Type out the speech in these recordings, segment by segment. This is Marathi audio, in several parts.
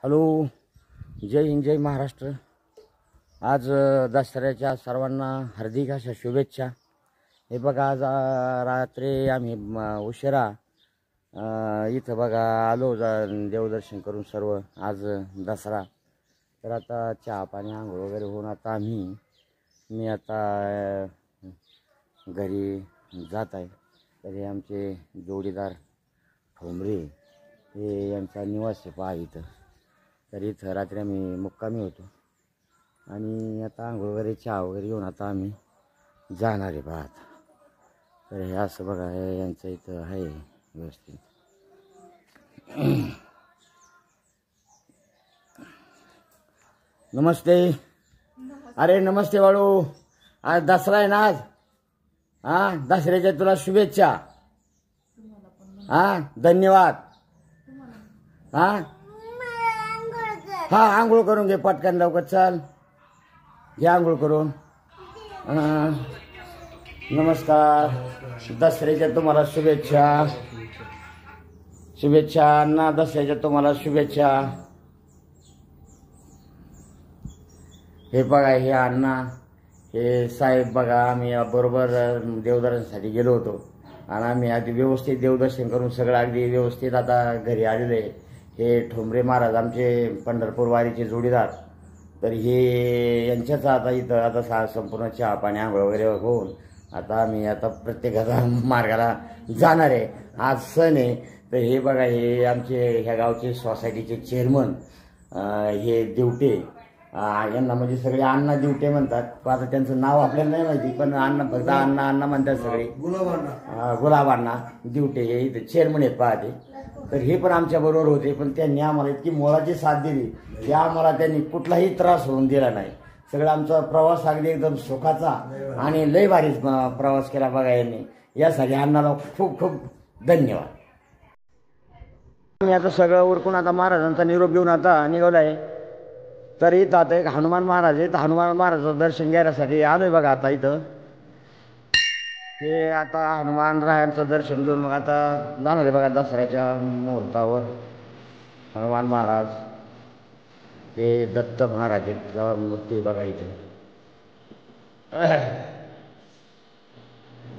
हॅलो, जय हिंद, जय महाराष्ट्र। आज दसऱ्याच्या सर्वांना हार्दिक अशा शुभेच्छा। हे बघा, आज रात्री आम्ही उशिरा इथं बघा आलो देवदर्शन करून सर्व। आज दसरा, तर आता चहा पाणी आंघोळ वगैरे होऊन आता मी आता घरी जात आहे। तर हे आमचे जोडीदार ठोंबरे, हे यांचा निवास आहे पहा इथं। तर इथं रात्री आम्ही मुक्कामी होतो आणि आता आंघोळ वगैरे चहा वगैरे घेऊन आता आम्ही जाणार आहे बघा आता। तर हे असं बघा, हे यांचं इथं आहे व्यवस्थित। नमस्ते। अरे नमस्ते बाळू, आज दसरा आहे ना आज। हां, दसऱ्याच्या तुला शुभेच्छा। हां, धन्यवाद। हां हां, आंघोळ करून घे पटकन, लवकर चल, घे आंघोळ करून। नमस्कार, दसऱ्याच्या तुम्हाला शुभेच्छा। शुभेच्छा अण्णा, दसऱ्याच्या तुम्हाला शुभेच्छा। हे बघा, हे अण्णा, हे साहेब बघा, आम्ही बरोबर देवदर्शनासाठी गेलो होतो आणि आम्ही अगदी व्यवस्थित देवदर्शन करून सगळं अगदी व्यवस्थित आता घरी आलेलो आहे। हे ठोंबरे महाराज आमचे पंढरपूर वारीचे जोडीदार। तर हे यांच्याच आता इथं आता संपूर्ण चहा पाणी आंघोळ वगैरे होऊन आता आम्ही आता प्रत्येकाचा मार्गाला जाणार आहे। आज सण आहे। तर हे बघा, हे आमचे ह्या गावचे सोसायटीचे चेअरमन, हे दिवटे, यांना म्हणजे सगळे अण्णा दिवटे म्हणतात। आता त्यांचं नाव आपल्याला नाही माहिती, पण अण्णा, फक्त अण्णा अण्णा म्हणतात सगळे। गुलाबांना दिवटे हे इथे चेअरमन आहेत पाहते। तर हे पण आमच्या बरोबर होते, पण त्यांनी आम्हाला इतकी मोलाची साथ दिली की आम्हाला त्यांनी कुठलाही त्रास होऊन दिला नाही। सगळं आमचा प्रवास अगदी एकदम सुखाचा आणि लय भारी प्रवास केला बघा यांनी। यासाठी अण्णाला खूप खूप धन्यवाद। मी आता सगळं उरकून आता महाराजांचा निरोप घेऊन आता निघालो आहे। तर इथं आता एक हनुमान महाराज आहे, तर हनुमान महाराजाचं दर्शन घेण्यासाठी आलोय बघा आता इथं। हे आता हनुमान रायांचं दर्शन घेऊन मग आता जाणार आहे बघा दसऱ्याच्या मुहूर्तावर। हनुमान महाराज, हे दत्त महाराज आहेत, मूर्ती बघा इथे।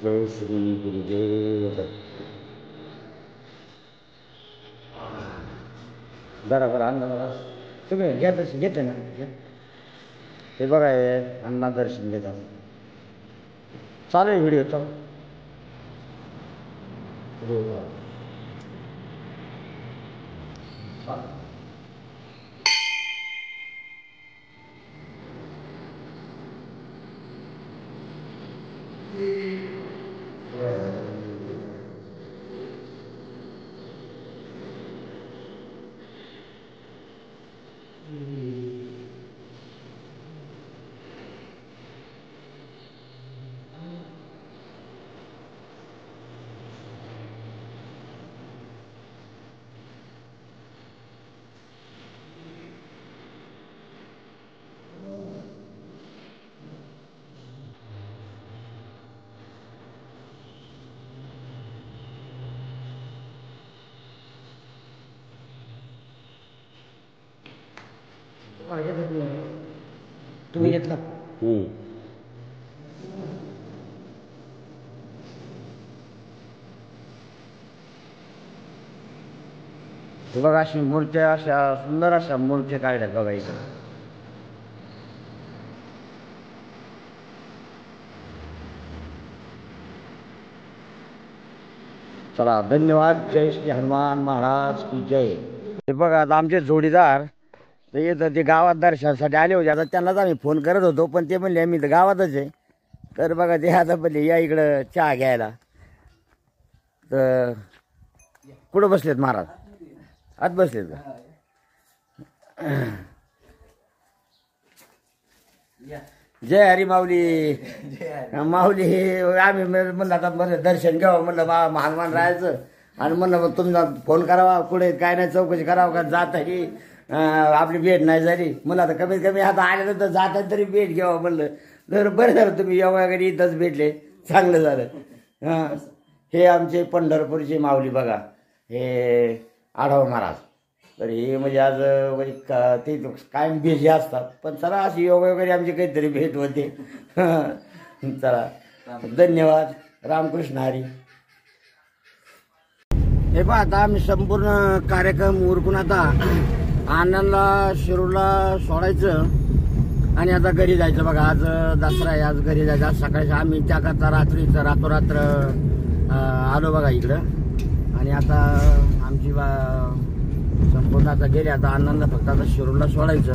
जय श्री गुरुदेव। बरोबर अण्णा, तुम्ही घ्या दर्शन, घेते ना? हे बघा, हे अण्णा दर्शन घेतात। चालेल व्हिडिओ, चालू। तुम्ही घेतला? बघा, अशी मूर्त्या, अशा सुंदर अशा मूर्त्या काढल्यात बघा इथं। चला, धन्यवाद। जय श्री हनुमान महाराज की जय। हे बघा, आता आमचे जोडीदार ते गावात दर्शनासाठी आले होते। आता त्यांनाच आम्ही फोन करत होतो, पण ते म्हणले आम्ही तर गावातच आहे। तर बघा, ते आता म्हणले या इकडं चहा घ्यायला। तर कुठं बसलेत महाराज? आत बसलेत का? जय हरी माऊली। माऊली, आम्ही म्हणलं आता दर्शन घ्यावं, म्हणलं हनुमान राहायचं आणि म्हणलं मग तुम्ही फोन करावा, कुठे काय नाही चौकशी करावं का, जात आहे आपली भेट नाही झाली। म्हणलं आता कमीत कमी आता आल्यानंतर जातात तरी भेट घ्यावं म्हणलं। तर बरं झालं तुम्ही योगाकडे इथंच भेटले, चांगलं झालं। हे आमचे पंढरपूरचे माऊली बघा, हे आढाव महाराज। तर हे म्हणजे आज म्हणजे ते कायम बिझी असतात, पण चला अशी योग वगैरे आमची काहीतरी भेट होते. चला, धन्यवाद. रामकृष्ण हरी. हे पहा, आता आम्ही संपूर्ण कार्यक्रम उरकून आता आनंदला शिरूरला सोडायचं आणि आता घरी जायचं. बघा, आज दसरा आहे, आज घरी जायचं. आज सकाळी आम्ही त्याकरता रात्रीचं रातोरात्र आलो बघा इकडं. आणि आता आमची संपूर्ण आता गेले. आता आनंदला फक्त आता शिरूरला सोडायचं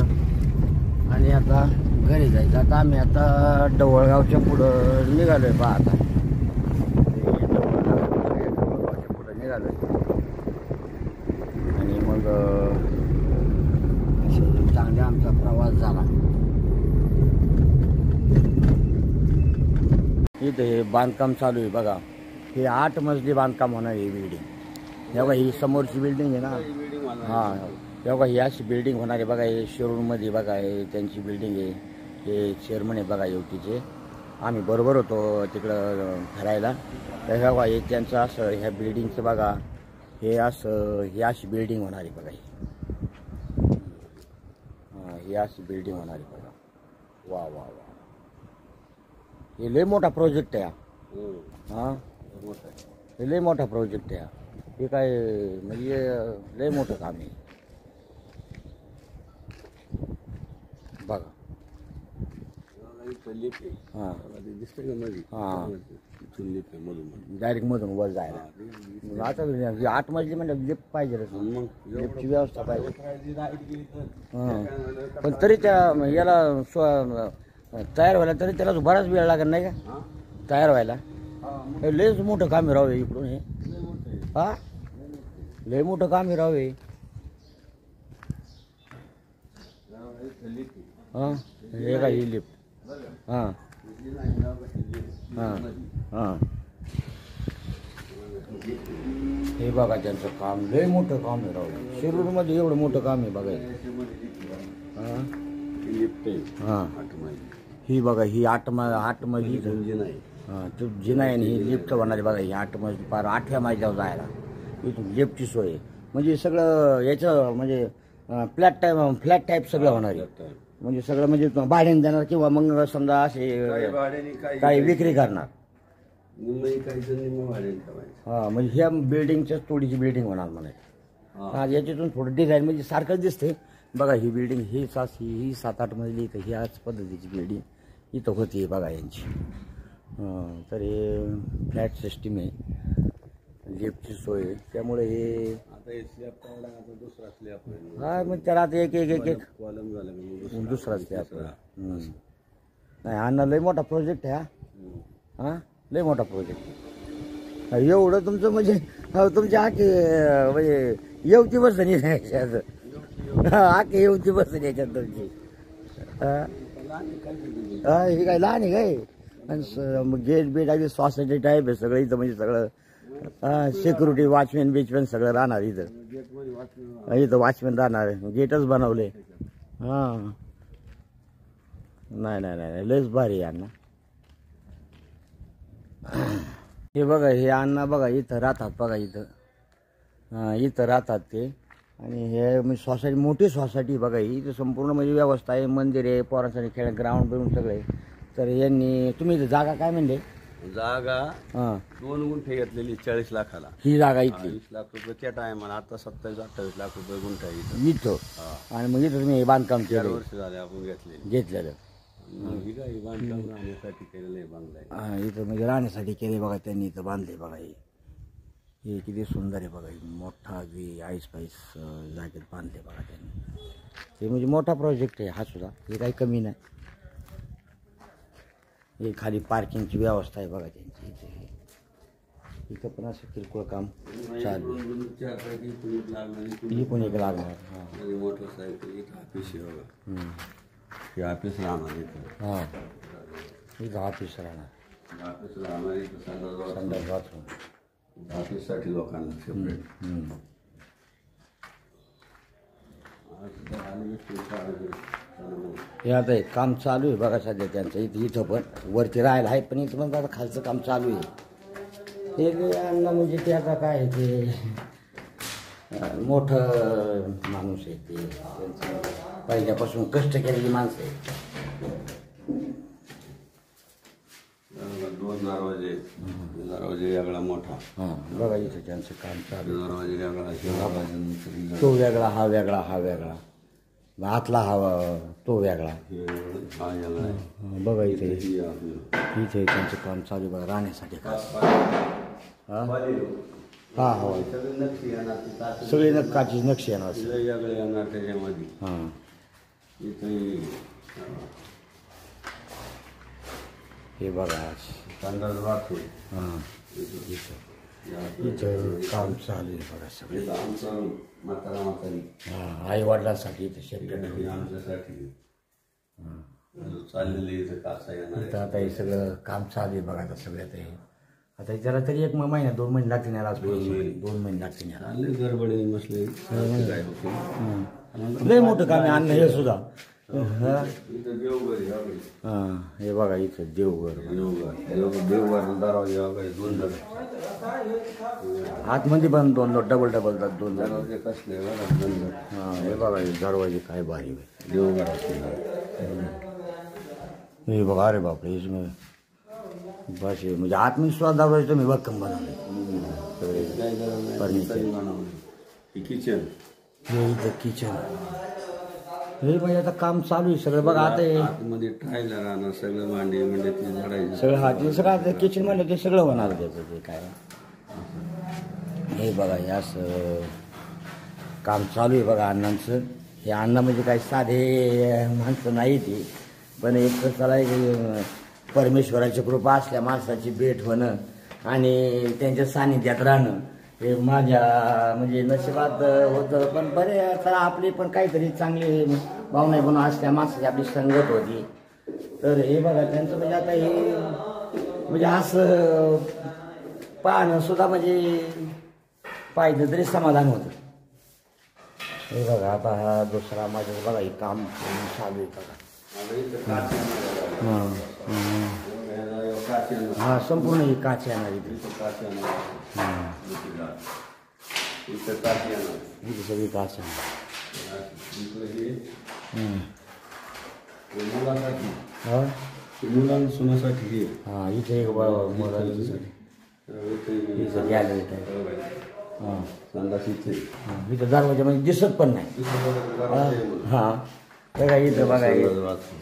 आणि आता घरी जायचं. आता आम्ही आता ढवळगावच्या पुढं निघालोय. पहा, आता ढवळगावच्या पुढं निघालोय आणि मग चांगला आमचा प्रवास झाला. इथे हे बांधकाम चालू आहे बघा. हे 8 मजली बांधकाम होणार आहे. ही बिल्डिंग तेव्हा ही समोरची बिल्डिंग आहे ना, हां, तेव्हा ही अशी बिल्डिंग होणार आहे बघा. हे शिरूरमध्ये बघा, हे त्यांची बिल्डिंग आहे. हे चेअरमन आहे बघा युवतीचे. आम्ही बरोबर होतो तिकडं फिरायला. तर बघा, हे त्यांचं असं ह्या बिल्डिंगचं बघा, हे असं ही अशी बिल्डिंग होणार आहे बघा. ही अशी बिल्डिंग होणार आहे बघा. वा वा वा, हे लय मोठा प्रोजेक्ट आहे. हां, हे लय मोठा प्रोजेक्ट आहे. हे काय म्हणजे लय मोठं काम आहे बघा. हां हां, डायरेक्ट मधून वर जायला. आता 8 मजली म्हणजे लिफ्ट पाहिजे, लिफ्टची व्यवस्था पाहिजे. हां, पण तरी त्या याला तयार व्हायला तरी त्याला बराच वेळ लागत नाही का तयार व्हायला? हे लयच मोठं काम राहू इकडून. हे हा, लय मोठं काम राहू. हां, हे काय ही लिफ्ट. हां हां हां, हे बघा त्यांचं काम लय मोठं काम आहे राहू. शिरूरमध्ये एवढं मोठं काम आहे बघा. हां हां, ही बघा, ही 8 मजली हां, तो जिना आहे. ही लिफ्ट होणार आहे बघा. ही 8 मजली पार 8व्या मजल्यावर जायला इथून लिफ्टची सोय आहे. म्हणजे सगळं याचं म्हणजे फ्लॅट टाईप सगळं होणार आहे. म्हणजे सगळं म्हणजे भाड्याने देणार किंवा मग समजा असे काही विक्री करणार. हां, म्हणजे ह्या बिल्डिंगच्याच थोडीशी बिल्डिंग होणार म्हणायचं. हा, याच्यातून थोडं डिझाईन म्हणजे सारखंच दिसते बघा. ही बिल्डिंग ही 7-8 मजली इथं ह्याच पद्धतीची बिल्डिंग इथं होती बघा यांची. तर हे फ्लॅट सिस्टीम आहे, लिफ्टची सोय आहे. त्यामुळे हे हा, मग त्याला आता एक दुसरा स्लॅब. नाही, हा लय मोठा प्रोजेक्ट आहे. हा, लय मोठा प्रोजेक्ट. एवढं तुमचं म्हणजे तुमच्या आखी म्हणजे येवती बसन याच्यात. आखी येवती बसन याच्यात तुमची. हे काय लहान आहे काय? आणि गेट बीट आहे, सोसायटी टाईप आहे सगळं इथं. म्हणजे सगळं सिक्युरिटी वॉचमॅन सगळं राहणार इथं. इथं वॉचमॅन राहणार, गेटच बनवले. हां, नाही नाही नाही, लयच भारी आहे अण्णा. हे बघा, हे अण्णा बघा इथं राहतात बघा. इथं राहतात ते. आणि हे म्हणजे सोसायटी, मोठी सोसायटी बघा ही. इथं संपूर्ण म्हणजे व्यवस्था आहे. मंदिर आहे, पोरांसाठी खेळ ग्राउंड बिऊंड सगळे. तर यांनी तुम्ही जागा काय म्हणले? जागा 2 गुंठे घेतलेली 40 लाखाला. ही जागा इथली 20 लाख रुपये त्या टायमाला. आता 27-28 लाख रुपये गुंठा इथं. आणि मग इथं तुम्ही बांधकाम 4 वर्ष झाले आपण घेतलेलं. ही काही बांधकाम राहण्यासाठी केलेलं आहे बांधलाय. हां, इथं म्हणजे राहण्यासाठी केले बघा त्यांनी. इथं बांधले बघा. हे किती सुंदर आहे बघा. मोठा अगदी आईस जागेत बांधले बघा त्यांनी. हे म्हणजे मोठा प्रोजेक्ट आहे हा सुद्धा. हे काही कमी नाही. हे खाली पार्किंगची व्यवस्था आहे बघा त्यांची. इथं पण असं किरकोळ काम चालू आहे. ही पण एक लागणार. हां, मोटरसायकल ऑफिस हे ऑफिस राहणार इथं. हां, इथं ऑफिस राहणार. ऑफिस राहणार इथं. संडास बाथरूम ऑफिससाठी लोकांना सेपरेट. हे आता एक काम चालू आहे बघा सध्या त्यांचं. इथं पण वरती राहायला आहे, पण इथं पण आता खालचं काम चालू आहे. हे अन्न म्हणजे ते आता काय ते मोठं माणूस आहे ते, पहिल्यापासून कष्ट केलेली माणसं आहेत. दोन दरवाजे, दरवाजे वेगळा मोठा. हां बघा इथं त्यांचं काम चालू. दरवाजे वेगळा, तो वेगळा, हा वेगळा, हा वेगळा, आतला हा तो वेगळा. बघा इथे इथे त्यांचं काम चालू आहे बघा, राहण्यासाठी का. हां हां हो, सगळे नक्काची नक्षी येणार. वेगळे येणार त्याच्यामध्ये. हां इथे हे बघा संडास बाथरूम. हां इथं काम चालू आहे बघा सगळे. आमचं म्हातारा म्हातारी. हां आई वडिलांसाठी इथं शेपटी आमच्यासाठी चाललेलं इथं कासा येणार. इथं आता हे सगळं काम चालू आहे बघा. आता सगळ्यात हे आता त्याला तरी 1 महिना 2 महिने लागतील याला. 2 महिने लागतील याला. चालले गडबडी मसले काय होते. लय मोठं काम आहे अन्न हे सुद्धा. इथं देवघर आहे. हां हे बघा इथं देवघर. देवघर दरवाजे वगैरे 2 आतमध्ये पण 2 डबल दोन दरवाजे कसले बघा. हां हे बघा हे दरवाजे काय भारी आहे देवघर हे बघा. अरे बापरे इसमें बस म्हणजे आतमध्ये सुद्धा दरवाजे तुम्ही भक्कम बनवले सगळे फर्निचर. किचन हे इथं किचन हे म्हणजे आता काम चालू आहे सगळं बघा. आता हे आतमध्ये ट्रायलर राहणार सगळं मांडे म्हणजे ते झाडायचं सगळं. हा ते सगळं आता किचन म्हणलं ते सगळं होणार त्याचं ते काय. हे बघा हे असं काम चालू आहे बघा अण्णांचं. हे अण्णा म्हणजे काही साधे माणसं नाही ती, पण एक तर त्याला एक परमेश्वराची कृपा असल्या माणसाची भेट होणं आणि त्यांच्या सानिध्यात राहणं हे माझ्या म्हणजे नशिबात होतं. पण बरे चला आपली पण काहीतरी चांगली भावना बनवून असल्या माणसाची आपली संगत होती. तर हे बघा त्यांचं म्हणजे आता हे म्हणजे असं पाहणं सुद्धा म्हणजे पाहिलं तरी समाधान होतं. हे बघा आता हा दुसरा माझं बघा हे काम चालू आहे बघा. हां हां संपूर्ण ही काच येणार इथे. हां इथे सगळी काच हां मुलांसाठी. हां इथे एक मुलांसाठी इथं गॅलरी आहे. हां संडास इथे. हां इथं दरवाजामध्ये दिसत पण नाही. हां बघा इथं बघा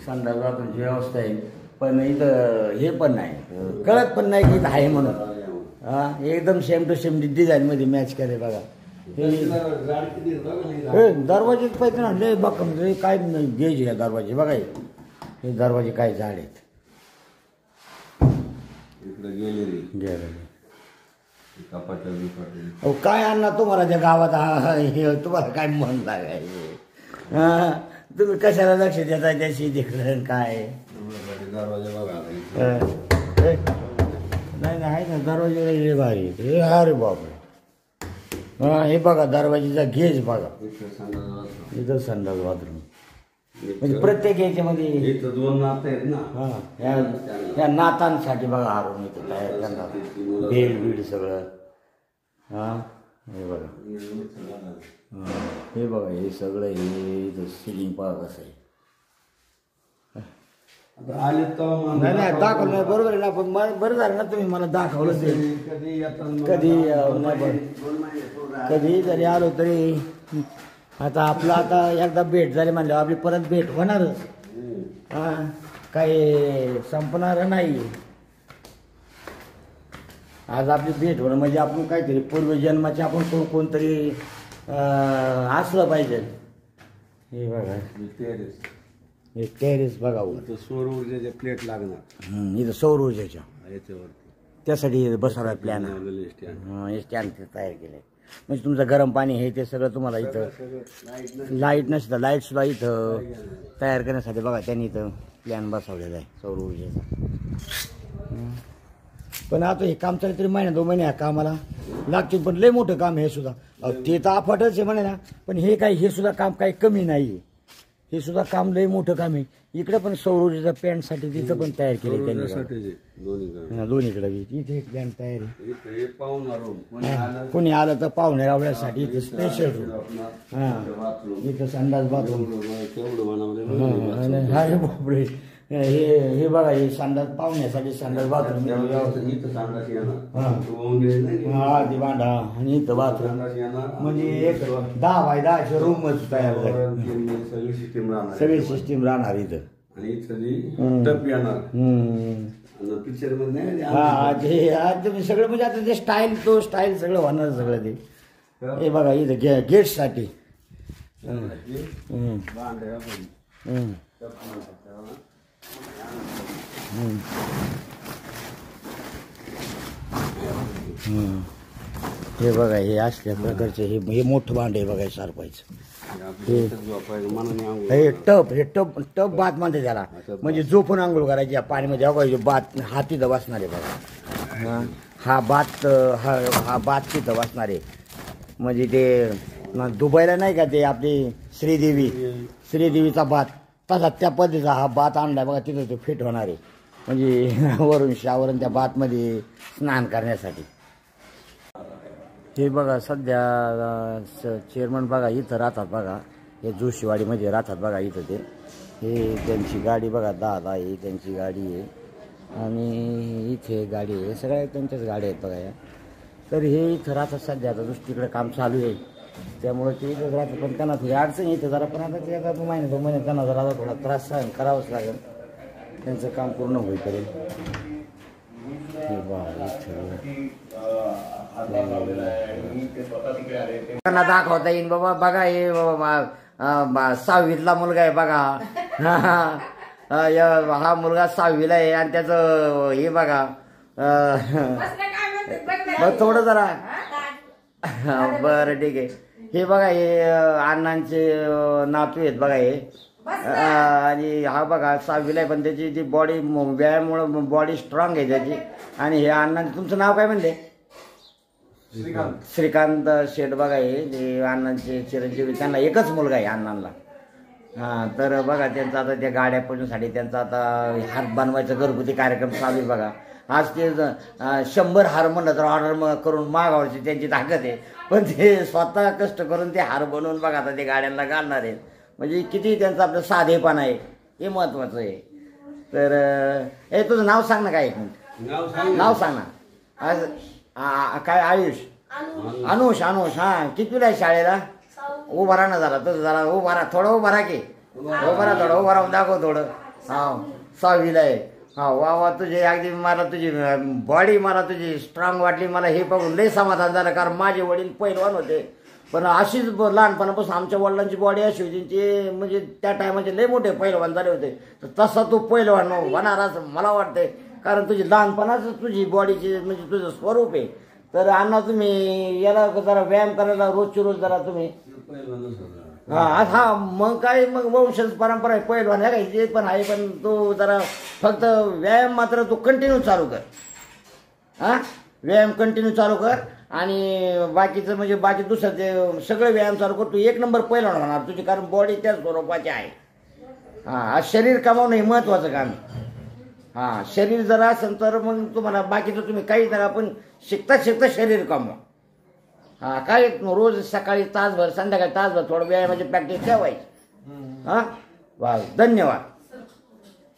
संडास बाथरूमची व्यवस्था आहे, पण इथं हे पण नाही, कळत पण नाही की इथं आहे म्हणून. हां एकदम सेम टू सेम डिझाईनमध्ये मॅच केले बघा. हे दरवाजे पाहिजे ना लय बघ काय गेज आहे दरवाजे बघा. हे दरवाजे काय झाड आहेत. गॅलरी अहो काय आणणार तुम्हाला त्या गावात. हे तुम्हाला काय मन लागायचे. हां तुम्ही कशाला लक्ष देताय त्याशी तिकडं काय. नाही आहे ना दरवाजे भारी. हे अरे बापरे. हां हे बघा दरवाजेचा गेज बघा. इथं संडास बाथरूम म्हणजे प्रत्येक याच्यामध्ये 2 नातं आहेत ना. हां या नातांसाठी बघा हारून इथं तयार करणार बेड बीड सगळं. हां हे बघा. हां हे बघा हे सगळं हे इथं सिलिंग पहा कसं आहे. नाही नाही दाखवलं नाही बरोबर आहे ना, पण बरं झालं ना तुम्ही मला दाखवलं ते. कधी जरी आलो तरी आता आपलं आता एकदा भेट झाली म्हणल्यावर आपली परत भेट होणारच. हां काही संपणार नाही. आज आपली भेट होणं म्हणजे आपण काहीतरी पूर्वजन्माचे आपण कोणतरी असलं पाहिजे. हे बघा हे टेरेस बघा. सौर ऊर्जेचे प्लेट लागणार. इथं सौर ऊर्जेच्या याच्यावरती त्यासाठी बसायला प्लॅन. हे स्टँड तयार केलं म्हणजे तुमचं गरम पाणी हे ते सगळं तुम्हाला इथं. लाईट नसतं लाईट सुद्धा इथं तयार करण्यासाठी बघा त्यांनी इथं प्लॅन बसवलेला आहे सौर ऊर्जेचा. पण आता हे काम चालू तरी महिना 2 महिने ह्या कामाला लागतील. पण लय मोठं काम हे सुद्धा. ते तर अफाटच आहे म्हणे ना, पण हे काही हे सुद्धा काम काही कमी नाही. हे सुद्धा काम लय मोठं काम आहे. इकडे पण सौर ऊर्जेचा पॅन्टसाठी तिथं पण तयार केले त्यांनी दोन्हीकडे इथे एक पॅन्ट तयार आहे. कोणी आलं तर पाहुणे रावण्यासाठी इथे स्पेशल रूम. हा इथं संडास बाथरूम. हा हे बापरे हे बघा हे संडास पाहुण्यासाठी संडास बाथरूम. हा दिवांडा आणि इथं बाथरूम म्हणजे एक 10 बाय 10 रूमच तयार झाले. सगळी सिस्टीम राहणार इथं. हा तुम्ही सगळं म्हणजे आता ते स्टाईल तो स्टाईल सगळं होणार सगळं ते. हे बघा इथं गेटसाठी हे बघा हे असल्या प्रकारचे हे मोठं भांड आहे बघा सारपायचं. हे टप बात म्हणते त्याला म्हणजे जो पण आंघोळ करायची पाणीमध्ये बघा बात हा तिथं बसणार आहे बघा. हा बात तिथं बसणार आहे म्हणजे ते दुबईला नाही का ते आपली श्रीदेवीचा बात तसा त्या पद्धतीचा हा बात आणलाय बघा. तिथं तो फिट होणार आहे म्हणजे वरून शावरून त्या बातमध्ये स्नान करण्यासाठी. हे बघा सध्या चेअरमन बघा इथं राहतात बघा. हे जोशीवाडीमध्ये राहतात बघा इथं ते. हे त्यांची गाडी बघा 10 आहे त्यांची गाडी आहे आणि इथे गाडी आहे. सगळ्या त्यांच्याच गाड्या आहेत बघा या. तर हे इथं राहतात सध्या. आता दुसरीकडे काम चालू आहे त्यामुळे ते इथंच राहतात. पण त्यांना थोडी अडचण येते जरा. पण आता ते 2 महिने त्यांना जरा थोडा त्रास सहन करावाच लागेल त्यांचं काम पूर्ण होईपर्यंत. त्यांना दाखवता येईल बाबा. बघा हे बाबा 6वीतला मुलगा आहे बघा. हा मुलगा 6वीला आहे आणि त्याचं हे बघा थोडं जरा बरं ठीक आहे. हे बघा हे अण्णांचे नातू आहेत बघा हे. आणि हा बघा 6वीला आहे पण त्याची जी बॉडी व्यायामामुळे बॉडी स्ट्रॉंग आहे त्याची. आणि हे अण्णांचं तुमचं नाव काय म्हणले? श्रीकांत शेठ बघा हे अण्णांचे चिरंजीवी. त्यांना एकच मुलगा आहे अण्णांना. हा तर बघा त्यांचा आता त्या गाड्या पोचण्यासाठी त्यांचा आता हार बनवायचा घरगुती कार्यक्रम चालू आहे बघा. आज ते 100 हार म्हणलं तर ऑर्डर करून मागावरची त्यांची ताकद आहे. पण ते स्वतः कष्ट करून ते हार बनवून बघा आता ते गाड्यांना घालणार आहेत. म्हणजे किती त्यांचं आपलं साधेपण आहे हे महत्वाचं आहे. तर हे तुझं नाव सांग ना काय एक मिनिट नाव सांग ना. आज काय आयुष अनुष हा कितवीला आहे शाळेला? उभा राहा ना जरा तुझं जरा उभा राहा थोडं उभा राहा की उभा राहून दाखव थोडं. हा 6वीला आहे. हा वा तुझे अगदी मला तुझी बॉडी मला तुझी स्ट्रॉंग वाटली. मला हे बघून लय समाधान झालं कारण माझे वडील पैलवान होते. पण अशीच लहानपणापासून आमच्या वडिलांची बॉडी अशी होती ते म्हणजे त्या टायमाचे लय मोठे पैलवान झाले होते. तर तसा तू पैलवान होणार असं मला वाटतंय कारण तुझी लहानपणाच तुझी बॉडीची म्हणजे तुझं स्वरूप आहे. तर अण्णा तुम्ही याला जरा व्यायाम करायला रोजची रोज जरा तुम्ही हा मग काय मग वंशज परंपरा आहे पैलवान आहे काय ते पण आहे. पण तू जरा फक्त व्यायाम मात्र तू कंटिन्यू चालू कर. हा व्यायाम कंटिन्यू चालू कर आणि बाकीचं म्हणजे बाकी दुसरं ते सगळे व्यायाम चालू कर. तू 1 नंबर पैलवान होणार तुझी कारण बॉडी त्याच स्वरूपाची आहे. हा शरीर कमावणं हे महत्वाचं काम आहे. हा शरीर जरा असेल तर मग तुम्हाला बाकीचं तुम्ही काही जरा पण शिकता शरीर कमवा. हा काय रोज सकाळी तासभर संध्याकाळी तासभर थोडं व्यायामाची प्रॅक्टिस ठेवायची. हा वा धन्यवाद.